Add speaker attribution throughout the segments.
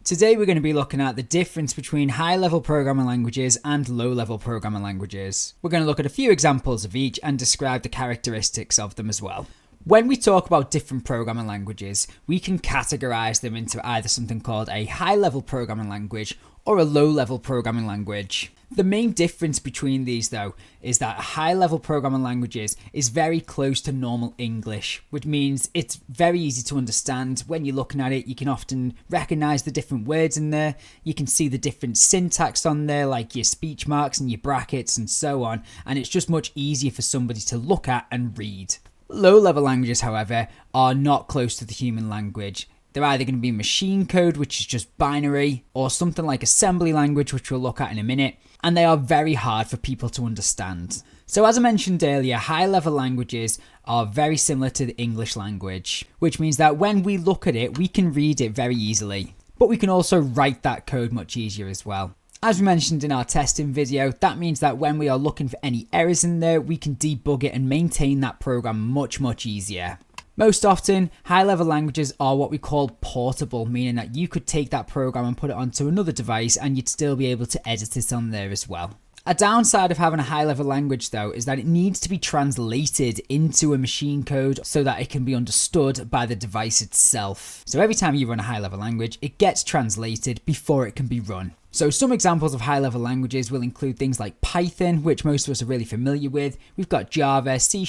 Speaker 1: Today we're going to be looking at the difference between high-level programming languages and low-level programming languages. We're going to look at a few examples of each and describe the characteristics of them as well. When we talk about different programming languages, we can categorize them into either something called a high-level programming language or a low-level programming language. The main difference between these, though, is that high-level programming languages is very close to normal English, which means it's very easy to understand. When you're looking at it, you can often recognize the different words in there. You can see the different syntax on there, like your speech marks and your brackets and so on, and it's just much easier for somebody to look at and read. Low-level languages, however, are not close to the human language. They're either going to be machine code, which is just binary, or something like assembly language, which we'll look at in a minute, and they are very hard for people to understand. So as I mentioned earlier, high-level languages are very similar to the English language, which means that when we look at it, we can read it very easily, but we can also write that code much easier as well. As we mentioned in our testing video, that means that when we are looking for any errors in there, we can debug it and maintain that program much easier. Most often, high-level languages are what we call portable, meaning that you could take that program and put it onto another device and you'd still be able to edit it on there as well. A downside of having a high-level language, though, is that it needs to be translated into a machine code so that it can be understood by the device itself. So every time you run a high-level language, it gets translated before it can be run. So some examples of high-level languages will include things like Python, which most of us are really familiar with. We've got Java, C#,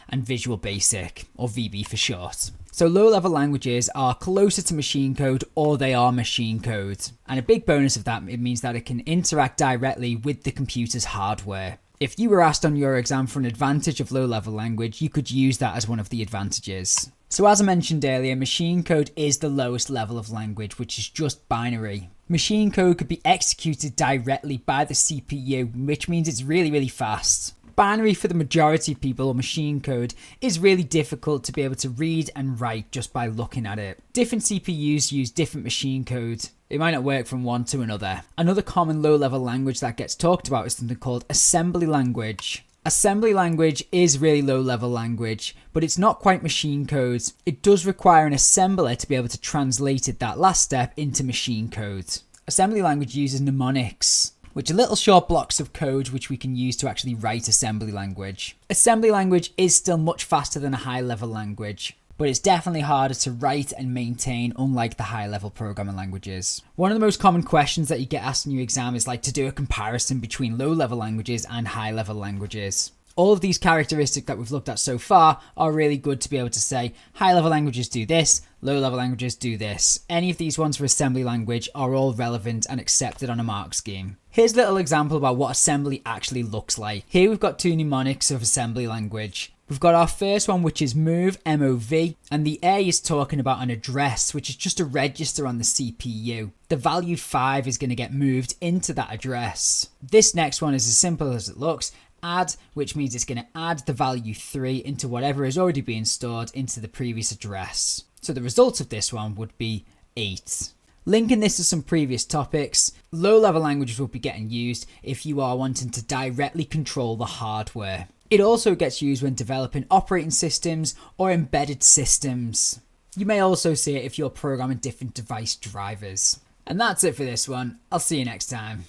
Speaker 1: and Visual Basic, or VB for short. So low-level languages are closer to machine code, or they are machine code. And a big bonus of that, it means that it can interact directly with the computer's hardware. If you were asked on your exam for an advantage of low-level language, you could use that as one of the advantages. So as I mentioned earlier, machine code is the lowest level of language, which is just binary. Machine code could be executed directly by the CPU, which means it's really fast. Binary, for the majority of people, or machine code, is really difficult to be able to read and write just by looking at it. Different CPUs use different machine code. It might not work from one to another. Another common low-level language that gets talked about is something called assembly language. Assembly language is really low-level language, but it's not quite machine code. It does require an assembler to be able to translate that last step into machine code. Assembly language uses mnemonics, which are little short blocks of code which we can use to actually write assembly language. Assembly language is still much faster than a high-level language, but it's definitely harder to write and maintain, unlike the high-level programming languages. One of the most common questions that you get asked in your exam is to do a comparison between low-level languages and high-level languages. All of these characteristics that we've looked at so far are really good to be able to say high-level languages do this, low-level languages do this. Any of these ones for assembly language are all relevant and accepted on a mark scheme. Here's a little example about what assembly actually looks like. Here we've got two mnemonics of assembly language. We've got our first one, which is move, M-O-V, and the A is talking about an address, which is just a register on the CPU. The value 5 is going to get moved into that address. This next one is as simple as it looks. Add, which means it's going to add the value 3 into whatever is already being stored into the previous address. So the result of this one would be 8. Linking this to some previous topics, low-level languages will be getting used if you are wanting to directly control the hardware. It also gets used when developing operating systems or embedded systems. You may also see it if you're programming different device drivers. And that's it for this one. I'll see you next time.